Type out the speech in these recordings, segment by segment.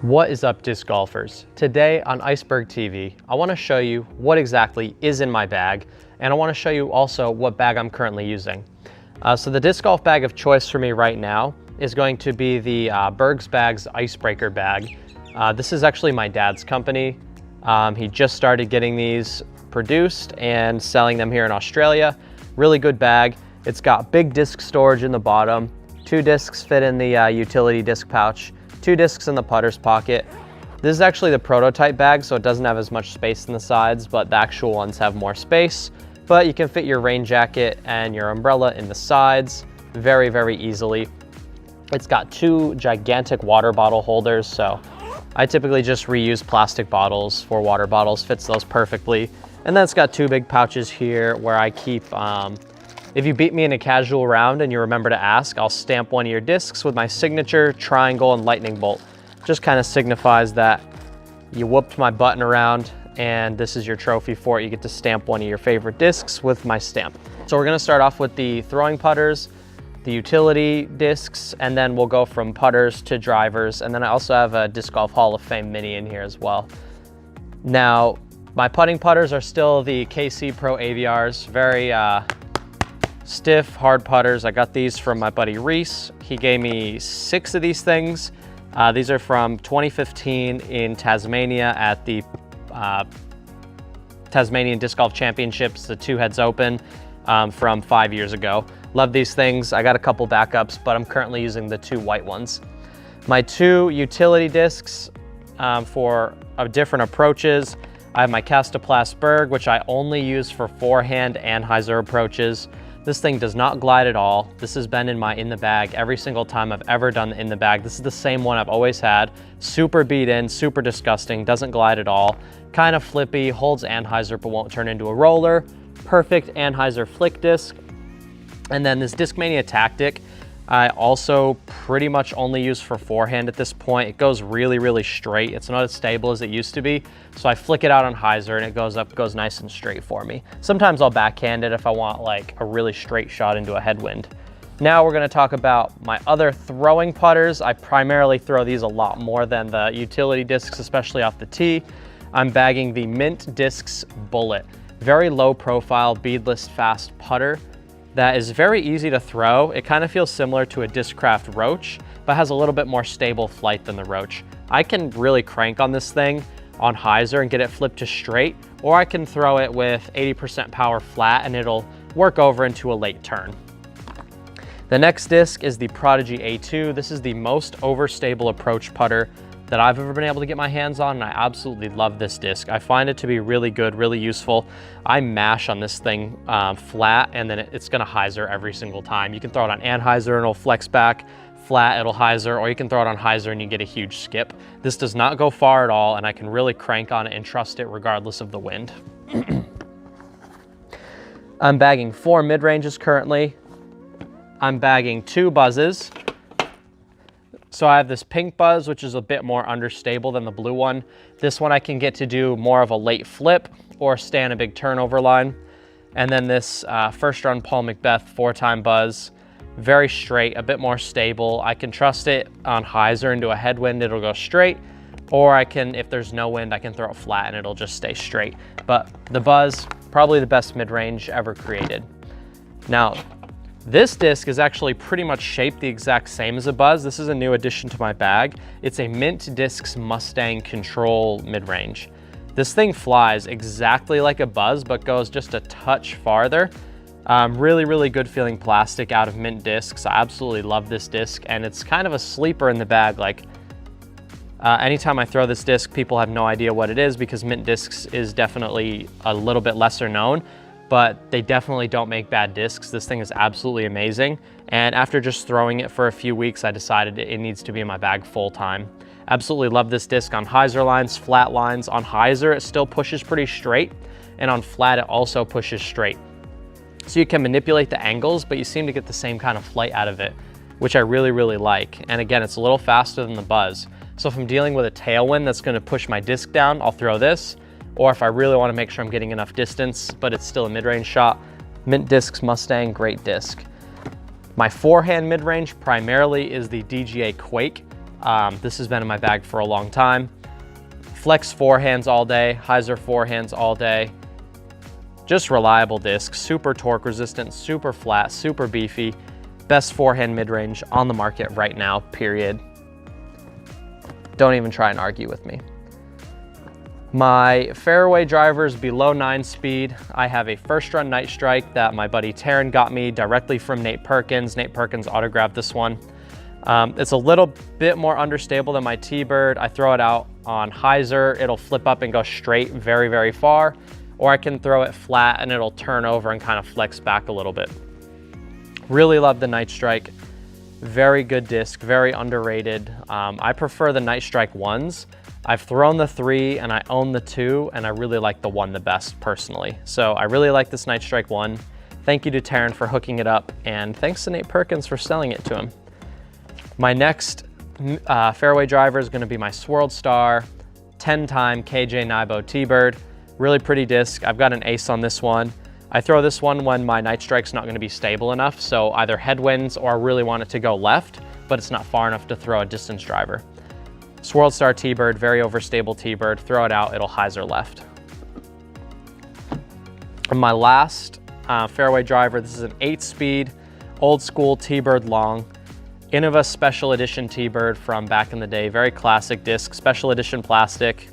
What is up, disc golfers? Today on IceBerg TV, I want to show you what exactly is in my bag, and I want to show you also what bag I'm currently using. So the disc golf bag of choice for me right now is going to be the Berg's Bags Icebreaker bag. This is actually my dad's company. He just started getting these produced and selling them here in Australia. Really good bag. It's got big disc storage in the bottom. 2 discs fit in the utility disc pouch. 2 discs in the putter's pocket. This is actually the prototype bag, so it doesn't have as much space in the sides, but the actual ones have more space. But you can fit your rain jacket and your umbrella in the sides very, very easily. It's got 2 gigantic water bottle holders, so I typically just reuse plastic bottles for water bottles, fits those perfectly. And then it's got 2 big pouches here where I keep, if you beat me in a casual round and you remember to ask, I'll stamp one of your discs with my signature triangle and lightning bolt. Just kind of signifies that you whooped my butt in a round and this is your trophy for it. You get to stamp one of your favorite discs with my stamp. So we're gonna start off with the throwing putters, the utility discs, and then we'll go from putters to drivers. And then I also have a Disc Golf Hall of Fame mini in here as well. Now, my putting putters are still the KC Pro AVRs, very stiff, hard putters. I got these from my buddy Wraiths. He gave me 6 of these things. These are from 2015 in Tasmania at the Tasmanian Disc Golf Championships, the 2 Heads Open from 5 years ago. Love these things. I got a couple backups, but I'm currently using the 2 white ones. My 2 utility discs for different approaches. I have my IceBerg, which I only use for forehand and hyzer approaches. This thing does not glide at all. This has been in the bag every single time I've ever done the in the bag. This is the same one I've always had. Super beat in, super disgusting, doesn't glide at all. Kind of flippy, holds anhyzer but won't turn into a roller. Perfect anhyzer flick disc. And then this Discmania Tactic, I also pretty much only use for forehand at this point. It goes really, really straight. It's not as stable as it used to be. So I flick it out on hyzer and it goes nice and straight for me. Sometimes I'll backhand it if I want like a really straight shot into a headwind. Now we're gonna talk about my other throwing putters. I primarily throw these a lot more than the utility discs, especially off the tee. I'm bagging the Mint Discs Bullet. Very low profile, beadless, fast putter that is very easy to throw. It kind of feels similar to a Discraft Roach, but has a little bit more stable flight than the Roach. I can really crank on this thing on hyzer and get it flipped to straight, or I can throw it with 80% power flat and it'll work over into a late turn. The next disc is the Prodigy A2. This is the most overstable approach putter that I've ever been able to get my hands on, and I absolutely love this disc. I find it to be really good, really useful. I mash on this thing flat, and then it's gonna hyzer every single time. You can throw it on anhyzer and it'll flex back, flat, it'll hyzer, or you can throw it on hyzer and you get a huge skip. This does not go far at all, and I can really crank on it and trust it regardless of the wind. I'm bagging 4 mid-ranges currently. I'm bagging 2 buzzes. So I have this pink buzz, which is a bit more understable than the blue one. This one I can get to do more of a late flip or stay on a big turnover line. And then this first run Paul Macbeth 4-time buzz, very straight, a bit more stable. I can trust it on hyzer into a headwind, it'll go straight. Or I can, if there's no wind, I can throw it flat and it'll just stay straight. But the buzz, probably the best mid-range ever created. Now, this disc is actually pretty much shaped the exact same as a buzz. This is a new addition to my bag. It's a Mint Discs Mustang Control mid-range. This thing flies exactly like a buzz, but goes just a touch farther. Really, really good feeling plastic out of Mint Discs. I absolutely love this disc, and it's kind of a sleeper in the bag. Like, anytime I throw this disc, people have no idea what it is because Mint Discs is definitely a little bit lesser known, but they definitely don't make bad discs. This thing is absolutely amazing. And after just throwing it for a few weeks, I decided it needs to be in my bag full time. Absolutely love this disc on hyzer lines, flat lines. On hyzer, it still pushes pretty straight, and on flat, it also pushes straight. So you can manipulate the angles, but you seem to get the same kind of flight out of it, which I really, really like. And again, it's a little faster than the buzz. So if I'm dealing with a tailwind that's gonna push my disc down, I'll throw this. Or if I really want to make sure I'm getting enough distance, but it's still a mid-range shot, Mint Discs Mustang, great disc. My forehand mid-range primarily is the DGA Quake. This has been in my bag for a long time. Flex forehands all day, hyzer forehands all day. Just reliable disc, super torque resistant, super flat, super beefy. Best forehand mid-range on the market right now, period. Don't even try and argue with me. My fairway drivers below 9 speed. I have a first run Night Strike that my buddy Taryn got me directly from Nate Perkins. Nate Perkins autographed this one. It's a little bit more understable than my T-Bird. I throw it out on hyzer, it'll flip up and go straight very, very far, or I can throw it flat and it'll turn over and kind of flex back a little bit. Really love the Night Strike. Very good disc, very underrated. I prefer the Night Strike 1s. I've thrown the 3 and I own the 2, and I really like the 1 the best personally. So I really like this Night Strike 1. Thank you to Taryn for hooking it up, and thanks to Nate Perkins for selling it to him. My next fairway driver is gonna be my Swirled Star 10-time KJ Nybo T-Bird. Really pretty disc. I've got an ace on this one. I throw this one when my Night Strike's not gonna be stable enough, so either headwinds or I really want it to go left, but it's not far enough to throw a distance driver. Swirled Star T-Bird, very overstable T-Bird. Throw it out, it'll hyzer left. And my last fairway driver, this is an 8-speed, old school T-Bird long. Innova Special Edition T-Bird from back in the day. Very classic disc, special edition plastic.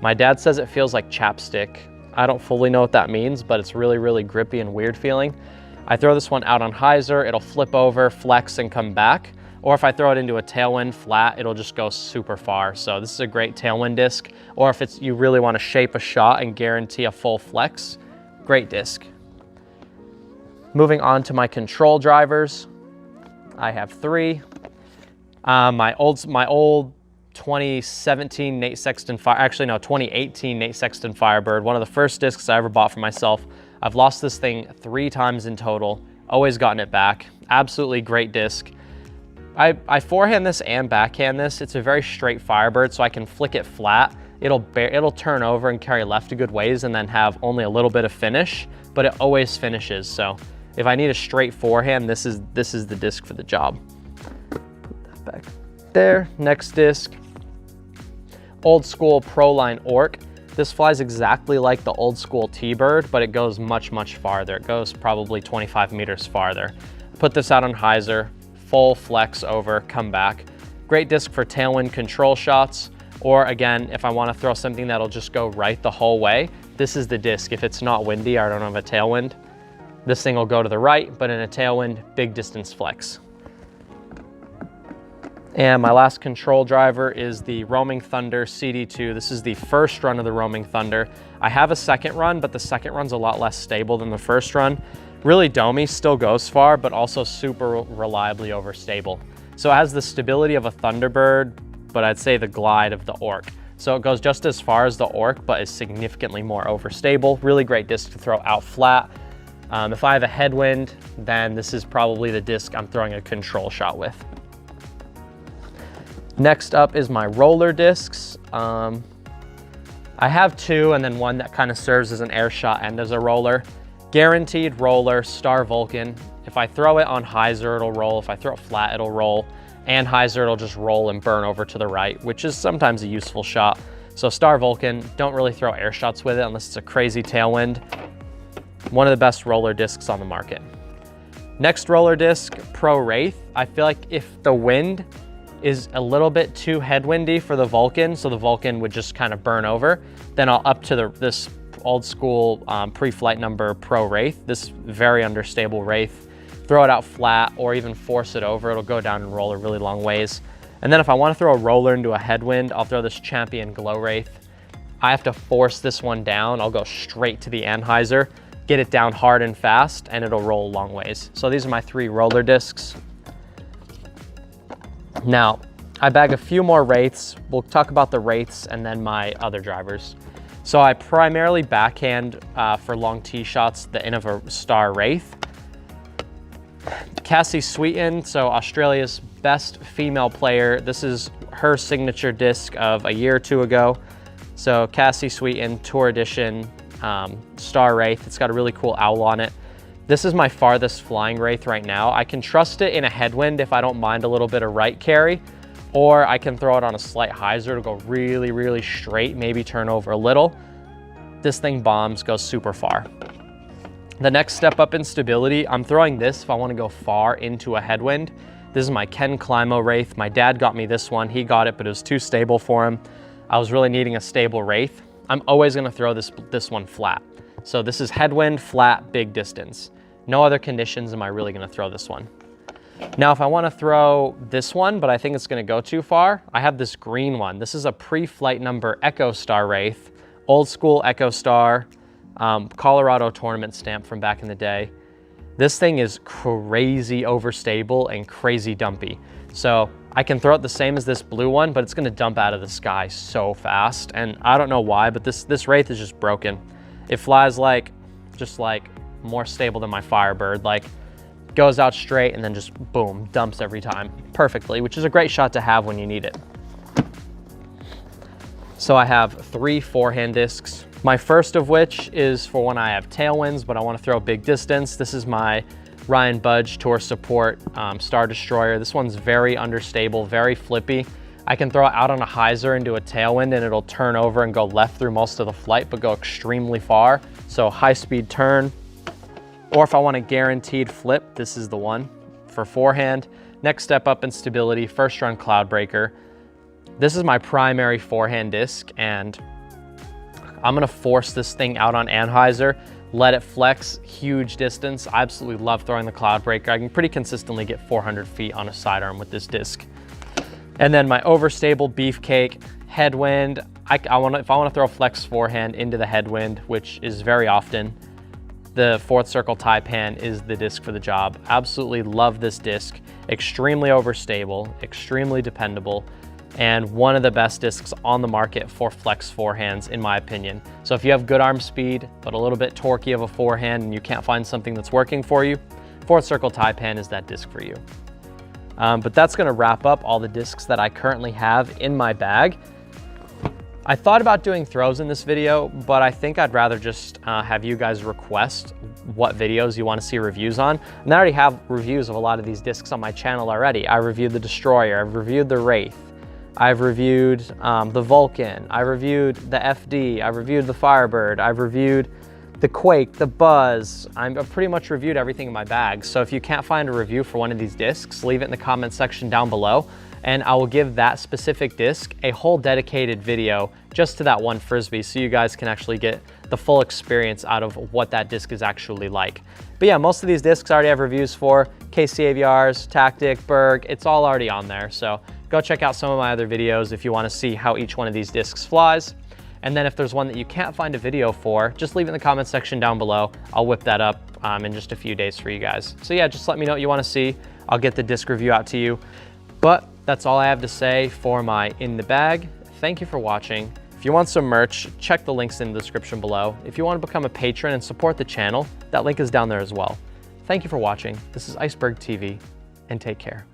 My dad says it feels like chapstick. I don't fully know what that means, but it's really, really grippy and weird feeling. I throw this one out on hyzer, it'll flip over, flex, and come back. Or if I throw it into a tailwind flat, it'll just go super far. So this is a great tailwind disc. Or if you really want to shape a shot and guarantee a full flex, great disc. Moving on to my control drivers. I have 3. My old 2017 Nate Sexton actually no, 2018 Nate Sexton Firebird, one of the first discs I ever bought for myself. I've lost this thing 3 times in total, always gotten it back. Absolutely great disc. I forehand this and backhand this. It's a very straight Firebird, so I can flick it flat. It'll turn over and carry left a good ways and then have only a little bit of finish, but it always finishes. So if I need a straight forehand, this is the disc for the job. Put that back there. Next disc, old school Proline Orc. This flies exactly like the old school T-Bird, but it goes much, much farther. It goes probably 25 meters farther. Put this out on hyzer, full flex over, come back. Great disc for tailwind control shots, or again, if I want to throw something that'll just go right the whole way, this is the disc. If it's not windy or I don't have a tailwind, this thing will go to the right, but in a tailwind, big distance flex. And my last control driver is the Roaming Thunder CD2. This is the first run of the Roaming Thunder. I have a second run, but the second run's a lot less stable than the first run. Really domey, still goes far, but also super reliably overstable. So it has the stability of a Thunderbird, but I'd say the glide of the Orc. So it goes just as far as the Orc, but is significantly more overstable. Really great disc to throw out flat. If I have a headwind, then this is probably the disc I'm throwing a control shot with. Next up is my roller discs. I have 2 and then one that kind of serves as an air shot and as a roller. Guaranteed roller, Star Vulcan. If I throw it on hyzer, it'll roll. If I throw it flat, it'll roll. And hyzer, it'll just roll and burn over to the right, which is sometimes a useful shot. So Star Vulcan, don't really throw air shots with it unless it's a crazy tailwind. One of the best roller discs on the market. Next roller disc, Pro Wraith. I feel like if the wind is a little bit too headwindy for the Vulcan, so the Vulcan would just kind of burn over, then I'll up to this old school pre-flight number Pro Wraith, this very understable Wraith. Throw it out flat or even force it over, it'll go down and roll a really long ways. And then if I want to throw a roller into a headwind, I'll throw this Champion Glow Wraith. I have to force this one down, I'll go straight to the anhyzer, get it down hard and fast, and it'll roll a long ways. So these are my 3 roller discs. Now, I bag a few more Wraiths. We'll talk about the Wraiths and then my other drivers. So I primarily backhand for long tee shots the Innova Star Wraith. Cassie Sweeten, so Australia's best female player. This is her signature disc of a year or 2 ago. So Cassie Sweeten Tour Edition Star Wraith. It's got a really cool owl on it. This is my farthest flying Wraith right now. I can trust it in a headwind if I don't mind a little bit of right carry, or I can throw it on a slight hyzer to go really, really straight, maybe turn over a little. This thing bombs, goes super far. The next step up in stability, I'm throwing this if I want to go far into a headwind. This is my Ken Climo Wraith. My dad got me this one. He got it, but it was too stable for him. I was really needing a stable Wraith. I'm always going to throw this one flat. So this is headwind, flat, big distance. No other conditions am I really going to throw this one. Now, if I want to throw this one, but I think it's going to go too far, I have this green one. This is a pre-flight number Echo Star Wraith, old school Echo Star, Colorado tournament stamp from back in the day. This thing is crazy overstable and crazy dumpy. So I can throw it the same as this blue one, but it's going to dump out of the sky so fast. And I don't know why, but this Wraith is just broken. It flies just like more stable than my Firebird. Like, goes out straight and then just boom, dumps every time perfectly, which is a great shot to have when you need it. So I have 3 forehand discs. My first of which is for when I have tailwinds, but I want to throw big distance. This is my Ryan Budge Tour Support Star Destroyer. This one's very understable, very flippy. I can throw it out on a hyzer into a tailwind and it'll turn over and go left through most of the flight, but go extremely far. So high speed turn. Or if I want a guaranteed flip, this is the one for forehand. Next step up in stability, first run Cloudbreaker. This is my primary forehand disc, and I'm gonna force this thing out on anhyzer, let it flex huge distance. I absolutely love throwing the Cloudbreaker. I can pretty consistently get 400 feet on a sidearm with this disc. And then my overstable Beefcake headwind. If I want to throw a flex forehand into the headwind, which is very often, the 4th Circle Taipan is the disc for the job. Absolutely love this disc. Extremely overstable, extremely dependable, and one of the best discs on the market for flex forehands, in my opinion. So if you have good arm speed, but a little bit torquey of a forehand and you can't find something that's working for you, 4th Circle Taipan is that disc for you. But that's gonna wrap up all the discs that I currently have in my bag. I thought about doing throws in this video, but I think I'd rather just have you guys request what videos you want to see reviews on. And I already have reviews of a lot of these discs on my channel already. I reviewed the Destroyer, I've reviewed the Wraith, I've reviewed the Vulcan, I reviewed the FD, I've reviewed the Firebird, I've reviewed the Quake, the Buzz. I've pretty much reviewed everything in my bag. So if you can't find a review for one of these discs, leave it in the comment section down below, and I will give that specific disc a whole dedicated video just to that one Frisbee, so you guys can actually get the full experience out of what that disc is actually like. But yeah, most of these discs I already have reviews for. KCAVRs, Tactic, Berg, it's all already on there. So go check out some of my other videos if you want to see how each one of these discs flies. And then if there's one that you can't find a video for, just leave it in the comment section down below. I'll whip that up in just a few days for you guys. So yeah, just let me know what you want to see. I'll get the disc review out to you. But that's all I have to say for my In the Bag. Thank you for watching. If you want some merch, check the links in the description below. If you want to become a patron and support the channel, that link is down there as well. Thank you for watching. This is IceBerg TV, and take care.